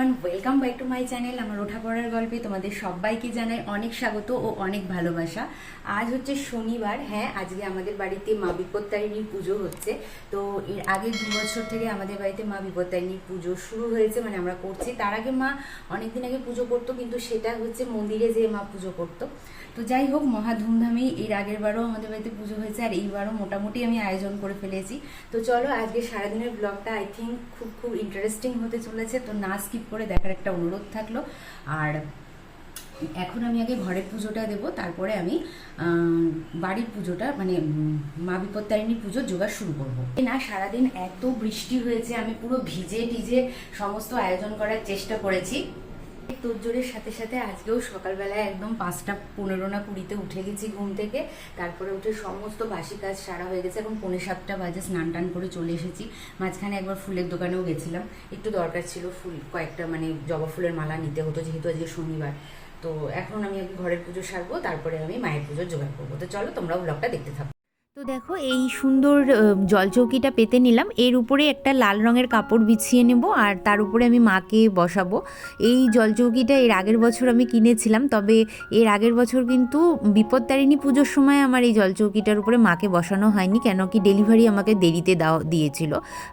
Everyone, welcome back to my channel. আমার ওঠা পড়ার গল্পে তোমাদের সবাইকে জানাই অনেক স্বাগত ও অনেক ভালোবাসা। আজ হচ্ছে শনিবার। হ্যাঁ, আজকে আমাদের বাড়িতে মা বিপত্তারিণীর পুজো হচ্ছে। তো এর আগে 2 বছর থেকে আমাদের বাড়িতে মা বিপত্তারিণীর পুজো শুরু হয়েছে, মানে আমরা করছি। তার আগে মা অনেকদিন আগে পুজো করতো, কিন্তু সেটা হচ্ছে মন্দিরে যেয়ে মা পুজো করতো। তো যাই হোক, মহা ধুমধামেই এর আগের বারও আমাদের বাড়িতে পুজো হয়েছে, আর এইবারও মোটামুটি আমি আয়োজন করে ফেলেছি। তো চলো, আজকে সারাদিনের ব্লগটা আই থিঙ্ক খুব ইন্টারেস্টিং হতে চলেছে। তো না স্কিপ করে দেখার একটা অনুরোধ থাকলো। আর এখন আমি আগে ঘরের পুজোটা দেবো, তারপরে আমি বাড়ির পুজোটা মানে মা বিপত্তারিণী পুজোর জোগাড় শুরু করবো। না, সারাদিন এত বৃষ্টি হয়েছে, আমি পুরো ভিজে টিজে সমস্ত আয়োজন করার চেষ্টা করেছি। তোড়জোড়ের সাথে সাথে আজকেও সকালবেলায় একদম 5:15 না 20 উঠে গেছি ঘুম থেকে। তারপরে উঠে সমস্ত বাসি কাজ সারা হয়ে গেছে। এখন 6:45 বাজে, স্নান টান করে চলে এসেছি। মাঝখানে একবার ফুলের দোকানেও গেছিলাম, একটু দরকার ছিল ফুল কয়েকটা, মানে জবা ফুলের মালা নিতে হতো যেহেতু আজকে শনিবার। তো এখন আমি আগে ঘরের পুজো সারবো, তারপরে আমি মায়ের পুজোর জোগাড় করবো। তো চলো, তোমরা ব্লগটা দেখতে থাকো। তো দেখো, এই সুন্দর জলচৌকিটা পেতে নিলাম। এর উপরে একটা লাল রঙের কাপড় বিছিয়ে নেব, আর তার উপরে আমি মাকে বসাবো। এই জলচৌকিটা এর আগের বছর আমি কিনেছিলাম, তবে এর আগের বছর কিন্তু বিপত্তারিণী পুজোর সময় আমার এই জলচৌকিটার উপরে মাকে বসানো হয়নি, কেন কি ডেলিভারি আমাকে দেরিতে দিয়েছিল,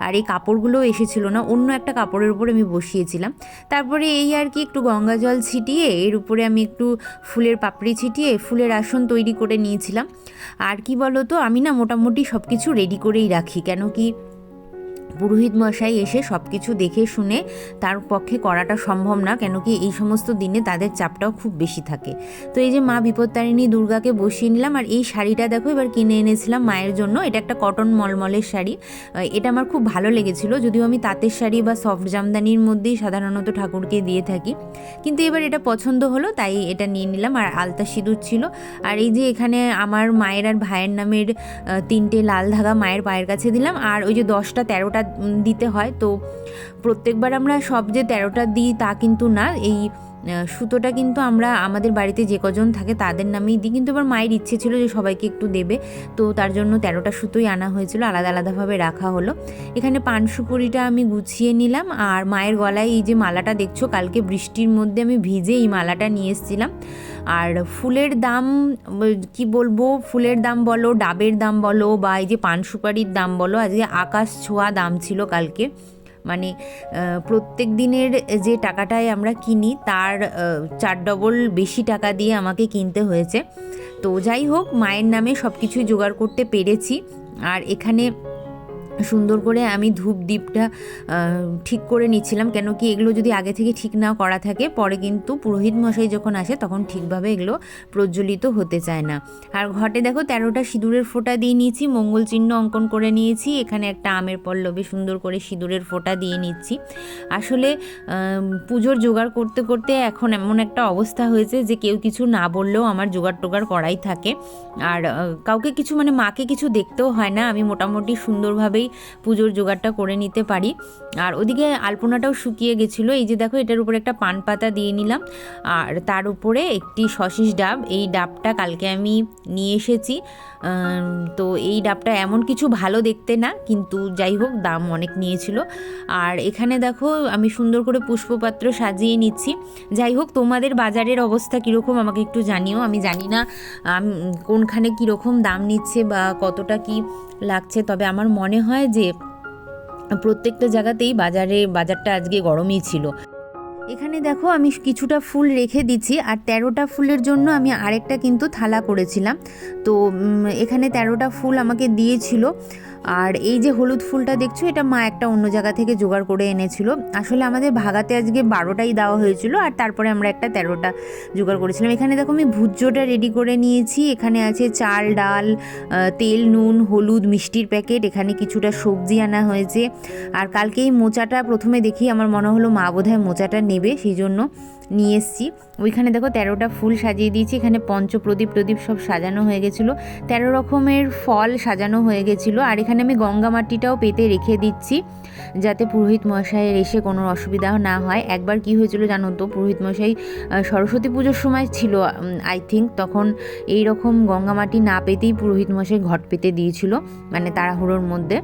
আর এই কাপড়গুলোও এসেছিল না, অন্য একটা কাপড়ের উপরে আমি বসিয়েছিলাম। তারপরে এই আর কি, একটু গঙ্গা জল ছিটিয়ে এর উপরে আমি একটু ফুলের পাপড়ি ছিটিয়ে ফুলের আসন তৈরি করে নিয়েছিলাম। আর কি বলো তো, আমি না মোটামুটি সব কিছু রেডি করেই রাখি, কেন কি পুরোহিত মশাই এসে সব কিছু দেখে শুনে তার পক্ষে করাটা সম্ভব না, কেন কি এই সমস্ত দিনে তাদের চাপটাও খুব বেশি থাকে। তো এই যে মা বিপত্তারিণী দুর্গাকে বসিয়ে নিলাম। আর এই শাড়িটা দেখো এবার কিনে এনেছিলাম মায়ের জন্য। এটা একটা কটন মলমলের শাড়ি, এটা আমার খুব ভালো লেগেছিল। যদিও আমি তাঁতের শাড়ি বা সফট জামদানির মধ্যেই সাধারণত ঠাকুরকে দিয়ে থাকি, কিন্তু এবার এটা পছন্দ হলো তাই এটা নিয়ে নিলাম। আর আলতা সিঁদুর ছিল। আর এই যে এখানে আমার মায়ের আর ভাইয়ের নামের 3টে লাল ধাগা মায়ের পায়ের কাছে দিলাম। আর ওই যে 10টা 13টা দিতে হয়, তো প্রত্যেকবার আমরা সব যে 13টা দিই তা কিন্তু না। এই সুতোটা কিন্তু আমরা আমাদের বাড়িতে যে কজন থাকে তাদের নামেই দিই, কিন্তু এবার মায়ের ইচ্ছে ছিল যে সবাইকে একটু দেবে, তো তার জন্য 13টা সুতোই আনা হয়েছিল, আলাদা আলাদাভাবে রাখা হলো। এখানে পান সুপুরিটা আমি গুছিয়ে নিলাম। আর মায়ের গলায় এই যে মালাটা দেখছো, কালকে বৃষ্টির মধ্যে আমি ভিজে এই মালাটা নিয়ে এসেছিলাম। আর ফুলের দাম কি বলবো, ফুলের দাম বলো, ডাবের দাম বলো, বা এই যে পান সুপারির দাম বলো, আজকে আকাশ ছোঁয়া দাম ছিল কালকে। মানে প্রত্যেক দিনের যে টাকাটায় আমরা কিনি তার 4 ডবল বেশি টাকা দিয়ে আমাকে কিনতে হয়েছে। তো যাই হোক, মায়ের নামে সব কিছুই জোগাড় করতে পেরেছি। আর এখানে সুন্দর করে আমি ধূপ দ্বীপটা ঠিক করে নিচ্ছিলাম, কেন কি এগুলো যদি আগে থেকে ঠিক না করা থাকে পরে কিন্তু পুরোহিত মশাই যখন আসে তখন ঠিকভাবে এগুলো প্রজ্বলিত হতে চায় না। আর ঘটে দেখো 13টা সিঁদুরের ফোঁটা দিয়ে নিয়েছি, মঙ্গল চিহ্ন অঙ্কন করে নিয়েছি। এখানে একটা আমের পল্লবে সুন্দর করে সিঁদুরের ফোঁটা দিয়ে নিচ্ছি। আসলে পুজোর জোগাড় করতে করতে এখন এমন একটা অবস্থা হয়েছে যে কেউ কিছু না বললেও আমার জোগাড় টোগাড় করাই থাকে। আর কাউকে কিছু মানে মাকে কিছু দেখতেও হয় না, আমি মোটামুটি সুন্দরভাবেই পুজোর জোগাড়টা করে নিতে পারি। আর ওদিকে আলপনাটাও শুকিয়ে গেছিলো। এই যে দেখো, এটার উপরে একটা পান পাতা দিয়ে নিলাম, আর তার উপরে একটি সশিস ডাব। এই ডাবটা কালকে আমি নিয়ে এসেছি। তো এই ডাবটা এমন কিছু ভালো দেখতে না, কিন্তু যাই হোক দাম অনেক নিয়েছিল। আর এখানে দেখো আমি সুন্দর করে পুষ্পপাত্র সাজিয়ে নিচ্ছি। যাই হোক, তোমাদের বাজারের অবস্থা কীরকম আমাকে একটু জানিও। আমি জানি না কোনখানে কীরকম দাম নিচ্ছে বা কতটা কি লাগছে, তবে আমার মনে হয় যে প্রত্যেকটা জায়গাতেই বাজারটা আজকে গরমই ছিল। এখানে দেখো আমি কিছুটা ফুল রেখে দিচ্ছি, আর 13টা ফুলের জন্য আমি আরেকটা কিন্তু থালা করেছিলাম। তো এখানে 13টা ফুল আমাকে দিয়েছিল। আর এই যে হলুদ ফুলটা দেখছো, এটা মা একটা অন্য জায়গা থেকে জোগাড় করে এনেছিল। আসলে আমাদের ভাগাতে আজকে 12টাই দেওয়া হয়েছিল, আর তারপরে আমরা একটা 13টা জোগাড় করেছিলাম। এখানে দেখো আমি ভুজ্যটা রেডি করে নিয়েছি। এখানে আছে চাল, ডাল, তেল, নুন, হলুদ, মিষ্টির প্যাকেট, এখানে কিছুটা সবজি আনা হয়েছে। আর কালকে এই মোচাটা প্রথমে দেখি আমার মনে হলো মা বোধহয় মোচাটা নেবে, সেই জন্য নিয়ে এসেছি। ওইখানে দেখো 13টা ফুল সাজিয়ে দিয়েছি। এখানে পঞ্চপ্রদীপ সব সাজানো হয়ে গেছিলো, 13 রকমের ফল সাজানো হয়ে গেছিলো। আর এখানে আমি গঙ্গা মাটিটাও পেতে রেখে দিচ্ছি, যাতে পুরোহিত মশাইয়ের এসে কোনো অসুবিধা না হয়। একবার কি হয়েছিল জানো তো, পুরোহিত মশাই সরস্বতী পুজোর সময় ছিল আই থিঙ্ক, তখন এই রকম গঙ্গা মাটি না পেতেই পুরোহিত মশাই ঘট পেতে দিয়েছিল, মানে তাড়াহুড়োর মধ্যে।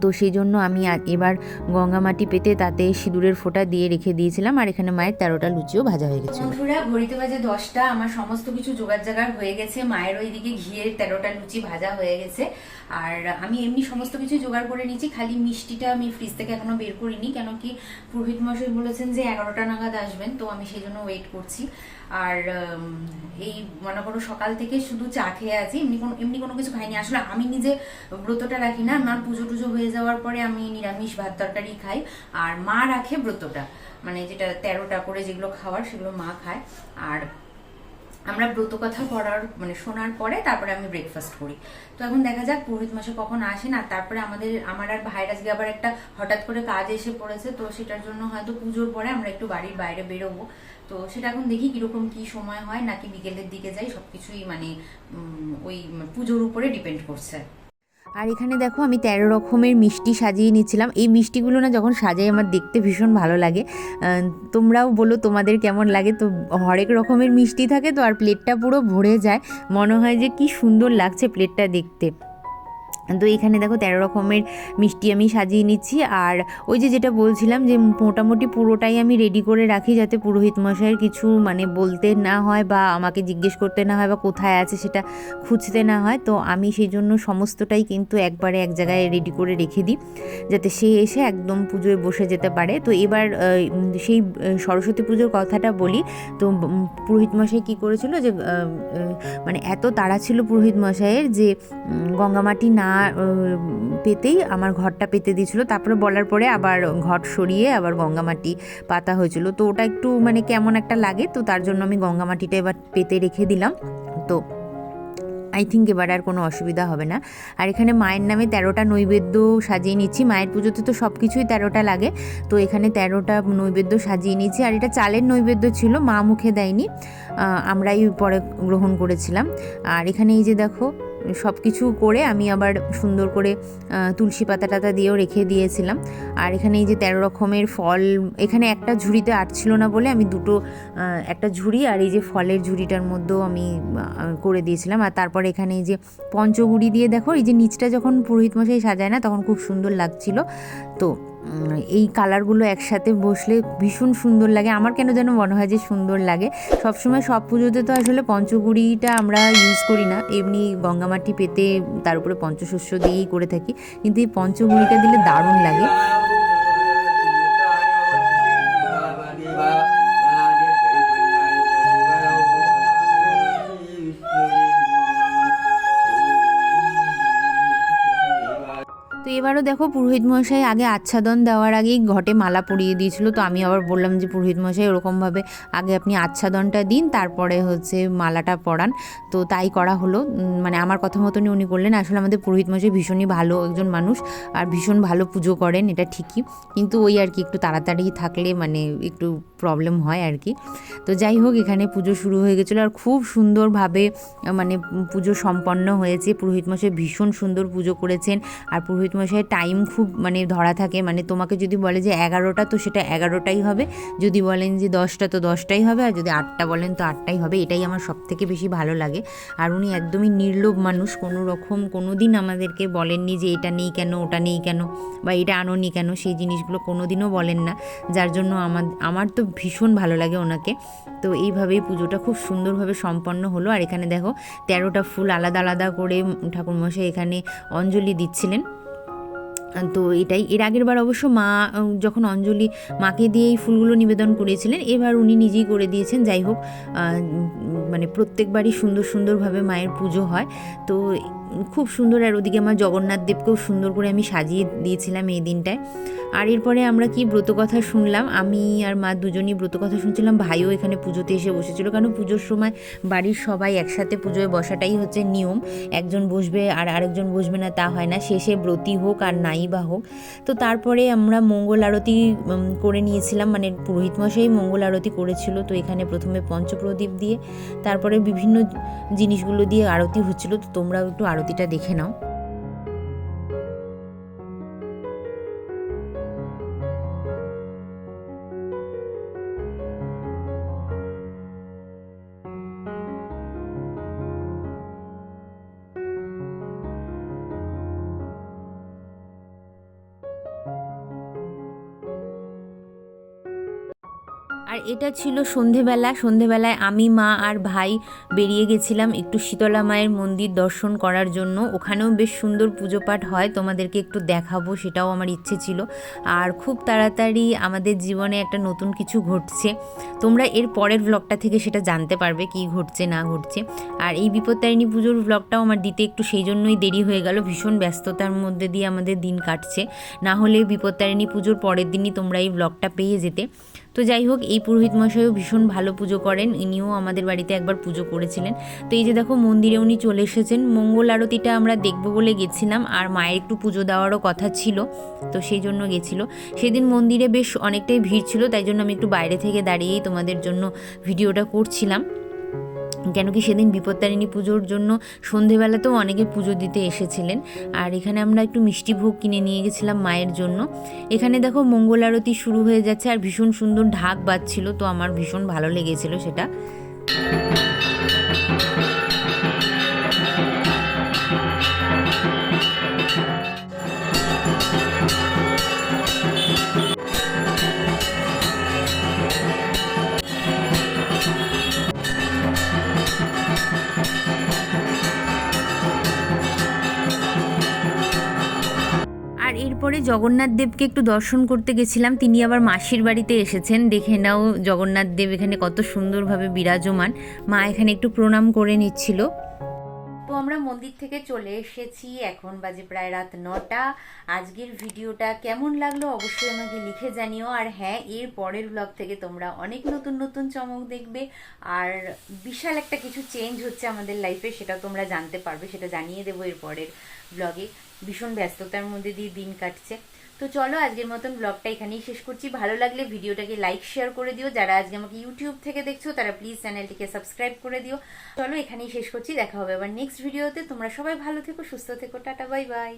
তো সেই জন্য আমি এবার গঙ্গা মাটি পেতে তাতে সিঁদুরের ফোঁটা দিয়ে রেখে দিয়েছিলাম। আর এখানে মায়ের 13টা লুচিও ভাজা হয়ে গেছে। বন্ধুরা, ঘড়িতে বাজে 10টা, আমার সমস্ত কিছু জোগাড় জাগাড় হয়ে গেছে। মায়ের ওইদিকে ঘিয়ের 13টা লুচি ভাজা হয়ে গেছে, আর আমি এমনি সমস্ত কিছু জোগাড় করে নিয়েছি। খালি মিষ্টিটা আমি ফ্রিজ থেকে এখনো বের করিনি, কেন কি পুরোহিত মশাই বলেছেন যে 11টা নাগাদ আসবেন, তো আমি সেই জন্য ওয়েট করছি। আর এই মনে করো সকাল থেকে শুধু চা খেয়ে আছি, এমনি কোনো কিছু খাইনি। আসলে আমি নিজে ব্রতটা রাখি না, আমার পুজো টুজো হয়ে যাওয়ার পরে আমি নিরামিষ ভাত তরকারি খাই, আর মা রাখে ব্রতটা, মানে যেটা 13টা করে যেগুলো খাওয়ার সেগুলো মা খায়। আর আমরা ব্রত কথা পড়ার মানে শোনার পরে তারপরে আমি ব্রেকফাস্ট করি। তো এখন দেখা যাক পুরোহিত মশাই কখন আসেন। আর তারপরে আমার আর ভাইয়ের আজকে আবার একটা হঠাৎ করে কাজ এসে পড়েছে, তো সেটার জন্য হয়তো পুজোর পরে আমরা একটু বাড়ির বাইরে বেরোবো। তো সেটা এখন দেখি কিরকম কি সময় হয়, নাকি বিকেলের দিকে যাই, সবকিছুই মানে ওই পুজোর উপরে ডিপেন্ড করছে। আর এখানে দেখো আমি 13 রকমের মিষ্টি সাজিয়ে নিচ্ছিলাম। এই মিষ্টিগুলো না যখন সাজাই আমার দেখতে ভীষণ ভালো লাগে। তোমরাও বলো তোমাদের কেমন লাগে। তো হরেক রকমের মিষ্টি থাকে তো, আর প্লেটটা পুরো ভরে যায়, মনে হয় যে কি সুন্দর লাগছে প্লেটটা দেখতে। তো এখানে দেখো 13 রকমের মিষ্টি আমি সাজিয়ে নিচ্ছি। আর ওই যেটা বলছিলাম যে মোটামুটি পুরোটাই আমি রেডি করে রাখি, যাতে পুরোহিত মশাইয়ের কিছু মানে বলতে না হয় বা আমাকে জিজ্ঞেস করতে না হয় বা কোথায় আছে সেটা খুঁজতে না হয়। তো আমি সেই জন্য সমস্তটাই কিন্তু একবারে এক জায়গায় রেডি করে রেখে দিই, যাতে সে এসে একদম পুজোয় বসে যেতে পারে। তো এবার সেই সরস্বতী পুজোর কথাটা বলি। তো পুরোহিত মশাই কী করেছিল যে মানে এত তাড়া ছিল পুরোহিত মশাইয়ের যে গঙ্গামাটি না পেতেই আমার ঘরটা পেতে দিয়েছিল। তারপরে বলার পরে আবার ঘট সরিয়ে আবার গঙ্গামাটি পাতা হয়েছিল। তো ওটা একটু মানে কেমন একটা লাগে, তো তার জন্য আমি গঙ্গামাটিটা এবার পেতে রেখে দিলাম। তো আই থিঙ্ক এবার আর কোনো অসুবিধা হবে না। আর এখানে মায়ের নামে 13টা নৈবেদ্য সাজিয়ে নিচ্ছি। মায়ের পুজোতে তো সব কিছুই 13টা লাগে, তো এখানে 13টা নৈবেদ্য সাজিয়ে নিচ্ছি। আর এটা চালের নৈবেদ্য ছিল, মা মুখে দেয়নি, আমরাই পরে গ্রহণ করেছিলাম। আর এখানে এই যে দেখো সব কিছু করে আমি আবার সুন্দর করে তুলসী পাতা টাতা দিয়েও রেখে দিয়েছিলাম। আর এখানে এই যে 13 রকমের ফল, এখানে একটা ঝুড়িতে আটছিল না বলে আমি দুটো, একটা ঝুড়ি আর এই যে ফলের ঝুড়িটার মধ্যেও আমি করে দিয়েছিলাম। আর তারপরে এখানে এই যে পঞ্চগুড়ি দিয়ে দেখো এই যে নিচটা যখন পুরোহিত মশাই সাজায় না তখন খুব সুন্দর লাগছিল। তো এই কালারগুলো একসাথে বসলে ভীষণ সুন্দর লাগে, আমার কেন যেন মনে হয় যে সুন্দর লাগে। সবসময় সব পুজোতে তো আসলে পঞ্চগুড়িটা আমরা ইউজ করি না, এমনি গঙ্গামাটি পেতে তার উপরে পঞ্চশস্য দিয়েই করে থাকি, কিন্তু এই পঞ্চগুড়িটা দিলে দারুণ লাগে। তো এবারও দেখো পুরোহিত মশাই আগে আচ্ছাদন দেওয়ার আগেই ঘটে মালা পরিয়ে দিয়েছিল। তো আমি আবার বললাম যে পুরোহিত মশাই ওরকমভাবে আগে আপনি আচ্ছাদনটা দিন, তারপরে হচ্ছে মালাটা পরান। তো তাই করা হলো, মানে আমার কথা মতনই উনি করলেন। আসলে আমাদের পুরোহিত মশাই ভীষণই ভালো একজন মানুষ, আর ভীষণ ভালো পুজো করেন, এটা ঠিকই, কিন্তু ওই আর কি একটু তাড়াতাড়ি থাকলে মানে একটু প্রবলেম হয় আর কি। তো যাই হোক, এখানে পুজো শুরু হয়ে গেছিলো আর খুব সুন্দরভাবে মানে পুজো সম্পন্ন হয়েছে। পুরোহিত মশাই ভীষণ সুন্দর পুজো করেছেন। আর পুরোহিত মশাইয়ের টাইম খুব মানে ধরা থাকে, মানে তোমাকে যদি বলে যে 11টা তো সেটা 11টাই হবে, যদি বলেন যে 10টা তো 10টাই হবে, আর যদি 8টা বলেন তো 8টাই হবে। এটাই আমার সব থেকে বেশি ভালো লাগে। আর উনি একদমই নির্লোভ মানুষ, কোনো রকম কোনো দিন আমাদেরকে বলেননি যে এটা নেই কেন, ওটা নেই কেন, বা এটা আনোনি কেন, সেই জিনিসগুলো কোনো দিনও বলেন না, যার জন্য আমার তো ভীষণ ভালো লাগে ওনাকে। তো এইভাবেই পুজোটা খুব সুন্দরভাবে সম্পন্ন হলো। আর এখানে দেখো 13টা ফুল আলাদা আলাদা করে ঠাকুরমশাই এখানে অঞ্জলি দিচ্ছিলেন। তো এটাই, এর আগের বার অবশ্য মা যখন অঞ্জলি মাকে দিয়ে এই ফুলগুলো নিবেদন করেছিলেন, এবার উনি নিজেই করে দিয়েছেন। যাই হোক, মানে প্রত্যেকবারই সুন্দর সুন্দরভাবে মায়ের পুজো হয়, তো খুব সুন্দর। আর ওদিকে আমার জগন্নাথ দেবকেও সুন্দর করে আমি সাজিয়ে দিয়েছিলাম এই দিনটায়। আর এরপরে আমরা কি ব্রতকথা শুনলাম, আমি আর মা দুজনই ব্রতকথা শুনছিলাম। ভাইও এখানে পুজোতে এসে বসেছিল, কারণ পুজোর সময় বাড়ির সবাই একসাথে পুজোয় বসাটাই হচ্ছে নিয়ম। একজন বসবে আর আরেকজন বসবে না তা হয় না, শেষে ব্রতী হোক আর নাই বা হোক। তো তারপরে আমরা মঙ্গল আরতি করে নিয়েছিলাম, মানে পুরোহিত মশাই মঙ্গল আরতি করেছিল। তো এখানে প্রথমে পঞ্চপ্রদীপ দিয়ে তারপরে বিভিন্ন জিনিসগুলো দিয়ে আরতি হচ্ছিল। তো তোমরাও একটু আরতিটা দেখে নাও। আর এটা ছিল সন্ধেবেলায় আমি, মা আর ভাই বেরিয়ে গেছিলাম একটু শীতলা মায়ের মন্দির দর্শন করার জন্য। ওখানেও বেশ সুন্দর পুজো পাঠ হয়, তোমাদেরকে একটু দেখাবো, সেটাও আমার ইচ্ছে ছিল। আর খুব তাড়াতাড়ি আমাদের জীবনে একটা নতুন কিছু ঘটছে, তোমরা এর পরের ব্লগটা থেকে সেটা জানতে পারবে কি ঘটছে না ঘটছে। আর এই বিপত্তারিণী পুজোর ব্লগটাও আমার দিতে একটু সেই জন্যই দেরি হয়ে গেল, ভীষণ ব্যস্ততার মধ্যে দিয়ে আমাদের দিন কাটছে, না হলে বিপত্তারিণী পুজোর পরের দিনই তোমরা এই ব্লগটা পেয়ে যেতে। তো যাই হোক, এই পুরোহিত মশাইও ভীষণ ভালো পুজো করেন, ইনিও আমাদের বাড়িতে একবার পুজো করেছিলেন। তো এই যে দেখো মন্দিরে উনি চলে এসেছেন, মঙ্গল আরতিটা আমরা দেখবো বলে গেছিলাম, আর মায়ের একটু পুজো দেওয়ারও কথা ছিল, তো সেই জন্য গেছিলো। সেদিন মন্দিরে বেশ অনেকটাই ভিড় ছিল, তাই জন্য আমি একটু বাইরে থেকে দাঁড়িয়েই তোমাদের জন্য ভিডিওটা করছিলাম। কেন কি সেদিন বিপত্তারিণী পুজোর জন্য সন্ধেবেলাতেও অনেকে পুজো দিতে এসেছিলেন। আর এখানে আমরা একটু মিষ্টি ভোগ কিনে নিয়ে গেছিলাম মায়ের জন্য। এখানে দেখো মঙ্গল আরতি শুরু হয়ে যাচ্ছে, আর ভীষণ সুন্দর ঢাক বাজছিল, তো আমার ভীষণ ভালো লেগেছিল সেটা। আর এরপরে জগন্নাথ দেবকে একটু দর্শন করতে গেছিলাম, তিনি আবার মাসির বাড়িতে এসেছেন। দেখে নাও জগন্নাথ দেব এখানে কত সুন্দরভাবে বিরাজমান, মা এখানে একটু প্রণাম করে নিচ্ছিল। তো আমরা মন্দির থেকে চলে এসেছি, এখন বাজে প্রায় রাত 9টা। আজকের ভিডিওটা কেমন লাগলো অবশ্যই আমাকে লিখে জানিও। আর হ্যাঁ, এর পরের ব্লগ থেকে তোমরা অনেক নতুন নতুন চমক দেখবে, আর বিশাল একটা কিছু চেঞ্জ হচ্ছে আমাদের লাইফে, সেটা তোমরা জানতে পারবে, সেটা জানিয়ে দেবো এর পরের ব্লগে। ভীষণ ব্যস্ততার মধ্যে দিয়ে দিন কাটছে। তো চলো আজকের মতন ব্লগটা এখানেই শেষ করছি। ভালো লাগলে ভিডিওটাকে লাইক শেয়ার করে দিও, যারা আজকে আমাকে ইউটিউব থেকে দেখছো তারা প্লিজ চ্যানেলটিকে সাবস্ক্রাইব করে দিও। চলো এখানেই শেষ করছি, দেখা হবে আবার নেক্সট ভিডিওতে। তোমরা সবাই ভালো থেকো, সুস্থ থেকো, টাটা, বাই বাই।